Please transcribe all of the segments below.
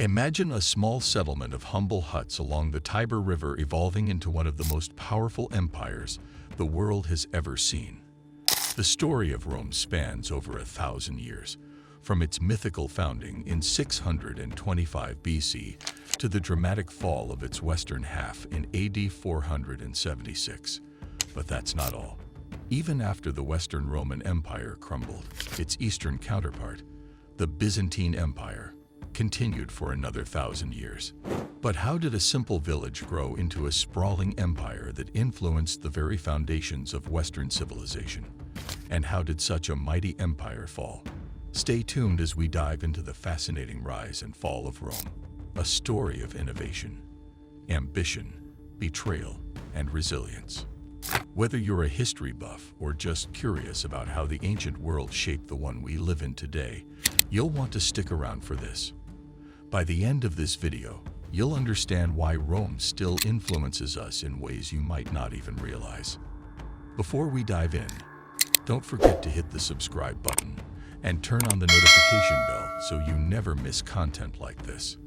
Imagine a small settlement of humble huts along the Tiber River evolving into one of the most powerful empires the world has ever seen. The story of Rome spans over 1,000 years, from its mythical founding in 625 BC to the dramatic fall of its western half in AD 476. But that's not all. Even after the Western Roman Empire crumbled, its eastern counterpart, the Byzantine Empire, continued for another 1,000 years. But how did a simple village grow into a sprawling empire that influenced the very foundations of Western civilization? And how did such a mighty empire fall? Stay tuned as we dive into the fascinating rise and fall of Rome, a story of innovation, ambition, betrayal, and resilience. Whether you're a history buff or just curious about how the ancient world shaped the one we live in today, you'll want to stick around for this. By the end of this video, you'll understand why Rome still influences us in ways you might not even realize. Before we dive in, don't forget to hit the subscribe button and turn on the notification bell so you never miss content like this.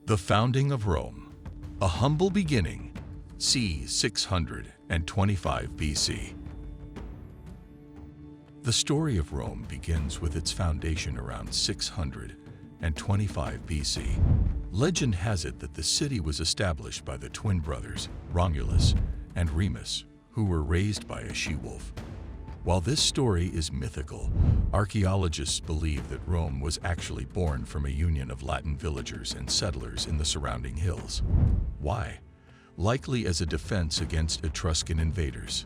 The founding of Rome, a humble beginning, c. 625 BC. The story of Rome begins with its foundation around 625 BC. Legend has it that the city was established by the twin brothers, Romulus and Remus, who were raised by a she-wolf. While this story is mythical, archaeologists believe that Rome was actually born from a union of Latin villagers and settlers in the surrounding hills. Why? Likely as a defense against Etruscan invaders.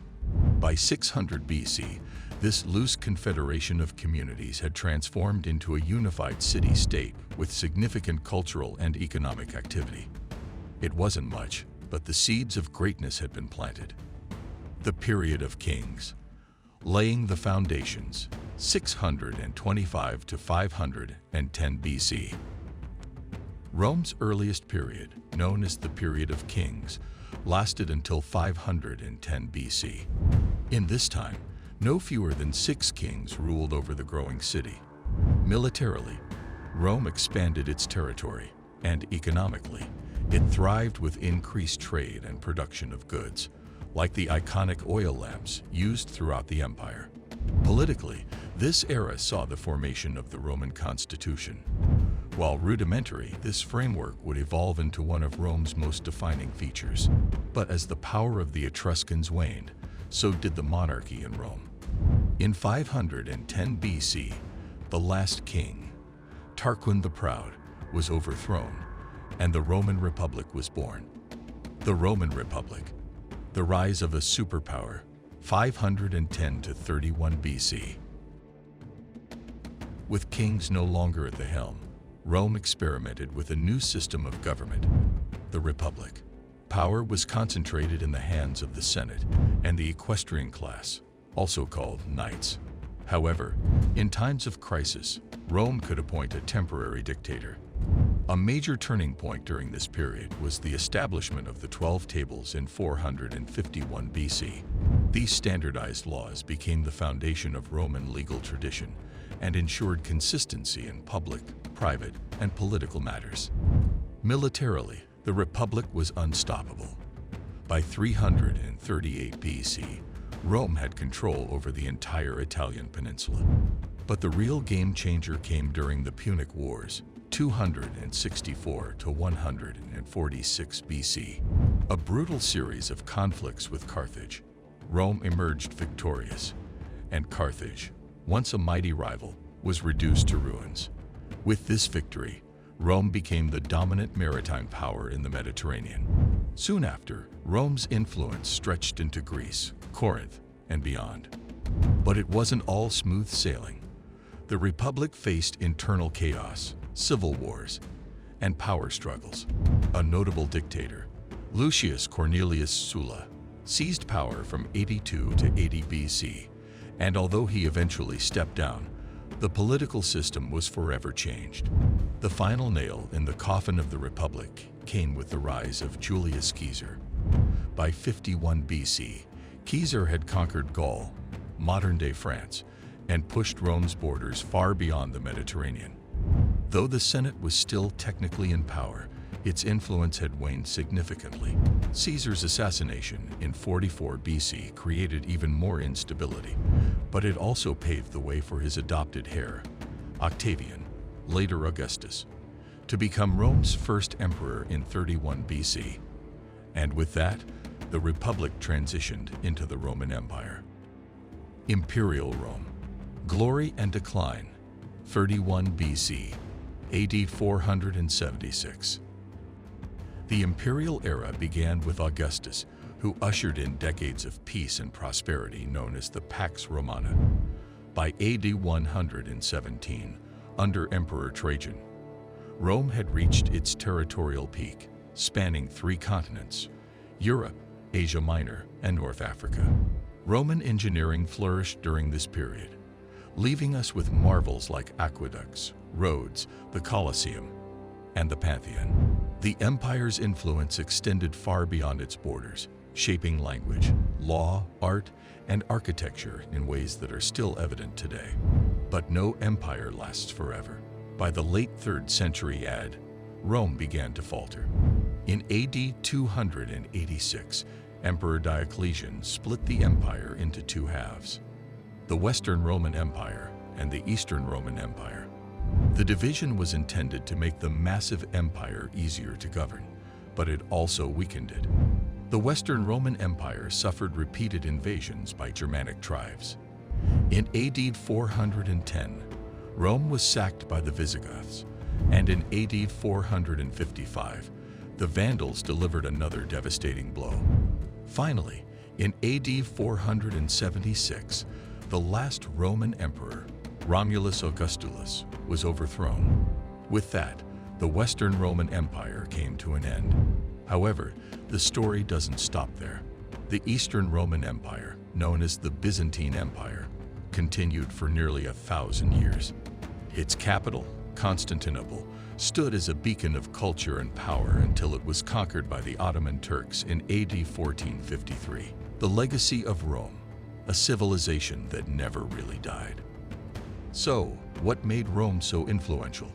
By 600 BC, this loose confederation of communities had transformed into a unified city-state with significant cultural and economic activity. It wasn't much, but the seeds of greatness had been planted. The period of kings. Laying the foundations, 625 to 510 BC. Rome's earliest period, known as the period of kings, lasted until 510 BC. In this time, no fewer than 6 kings ruled over the growing city. Militarily, Rome expanded its territory, and economically, it thrived with increased trade and production of goods, like the iconic oil lamps used throughout the empire. Politically, this era saw the formation of the Roman constitution. While rudimentary, this framework would evolve into one of Rome's most defining features. But as the power of the Etruscans waned, so did the monarchy in Rome. In 510 BC, the last king, Tarquin the Proud, was overthrown, and the Roman Republic was born. The Roman Republic, the rise of a superpower, 510 to 31 BC. With kings no longer at the helm, Rome experimented with a new system of government, the Republic. Power was concentrated in the hands of the Senate and the equestrian class, also called knights. However, in times of crisis, Rome could appoint a temporary dictator. A major turning point during this period was the establishment of the 12 Tables in 451 BC. These standardized laws became the foundation of Roman legal tradition and ensured consistency in public, private, and political matters. Militarily, the Republic was unstoppable. By 338 BC, Rome had control over the entire Italian peninsula. But the real game changer came during the Punic Wars, 264 to 146 BC. A brutal series of conflicts with Carthage, Rome emerged victorious, and Carthage, once a mighty rival, was reduced to ruins. With this victory, Rome became the dominant maritime power in the Mediterranean. Soon after, Rome's influence stretched into Greece, Corinth, and beyond. But it wasn't all smooth sailing. The Republic faced internal chaos, civil wars, and power struggles. A notable dictator, Lucius Cornelius Sulla, seized power from 82 to 80 BC, and although he eventually stepped down, the political system was forever changed. The final nail in the coffin of the Republic came with the rise of Julius Caesar. By 51 BC, Caesar had conquered Gaul, modern-day France, and pushed Rome's borders far beyond the Mediterranean. Though the Senate was still technically in power, its influence had waned significantly. Caesar's assassination in 44 BC created even more instability, but it also paved the way for his adopted heir, Octavian, later Augustus, to become Rome's first emperor in 31 BC. And with that, the Republic transitioned into the Roman Empire. Imperial Rome, glory and decline, 31 BC, AD 476. The imperial era began with Augustus, who ushered in decades of peace and prosperity known as the Pax Romana. By AD 117, under Emperor Trajan, Rome had reached its territorial peak, spanning 3 continents: Europe, Asia Minor, and North Africa. Roman engineering flourished during this period, leaving us with marvels like aqueducts, roads, the Colosseum, and the Pantheon. The empire's influence extended far beyond its borders, shaping language, law, art, and architecture in ways that are still evident today. But no empire lasts forever. By the late 3rd century AD, Rome began to falter. In AD 286, Emperor Diocletian split the empire into 2 halves: the Western Roman Empire and the Eastern Roman Empire. The division was intended to make the massive empire easier to govern, but it also weakened it. The Western Roman Empire suffered repeated invasions by Germanic tribes. In AD 410, Rome was sacked by the Visigoths, and in AD 455, the Vandals delivered another devastating blow. Finally, in AD 476, the last Roman emperor, Romulus Augustus, was overthrown. With that, the Western Roman Empire came to an end. However, the story doesn't stop there. The Eastern Roman Empire, known as the Byzantine Empire, continued for nearly 1,000 years. Its capital, Constantinople, stood as a beacon of culture and power until it was conquered by the Ottoman Turks in AD 1453. The legacy of Rome, a civilization that never really died. So, what made Rome so influential?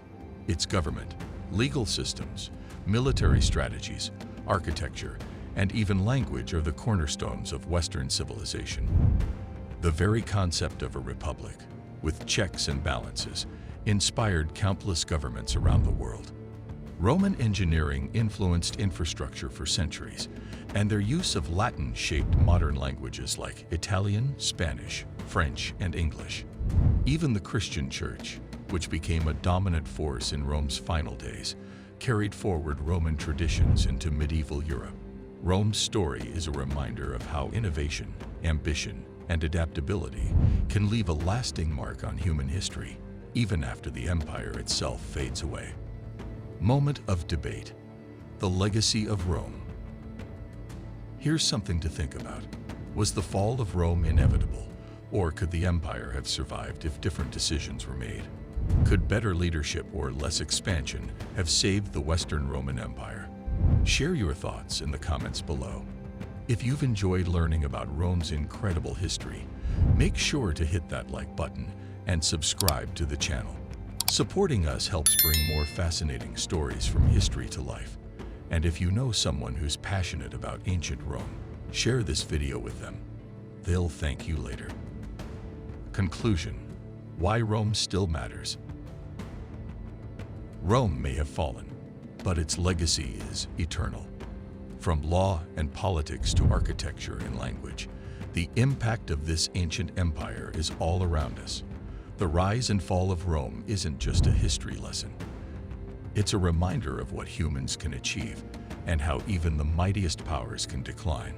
Its government, legal systems, military strategies, architecture, and even language are the cornerstones of Western civilization. The very concept of a republic, with checks and balances, inspired countless governments around the world. Roman engineering influenced infrastructure for centuries, and their use of Latin shaped modern languages like Italian, Spanish, French, and English. Even the Christian Church, which became a dominant force in Rome's final days, carried forward Roman traditions into medieval Europe. Rome's story is a reminder of how innovation, ambition, and adaptability can leave a lasting mark on human history, even after the empire itself fades away. Moment of debate: the legacy of Rome. Here's something to think about. Was the fall of Rome inevitable, or could the empire have survived if different decisions were made? Could better leadership or less expansion have saved the Western Roman Empire? Share your thoughts in the comments below. If you've enjoyed learning about Rome's incredible history, make sure to hit that like button and subscribe to the channel. Supporting us helps bring more fascinating stories from history to life. And if you know someone who's passionate about ancient Rome, share this video with them. They'll thank you later. Conclusion: why Rome still matters. Rome may have fallen, but its legacy is eternal. From law and politics to architecture and language, the impact of this ancient empire is all around us. The rise and fall of Rome isn't just a history lesson. It's a reminder of what humans can achieve and how even the mightiest powers can decline.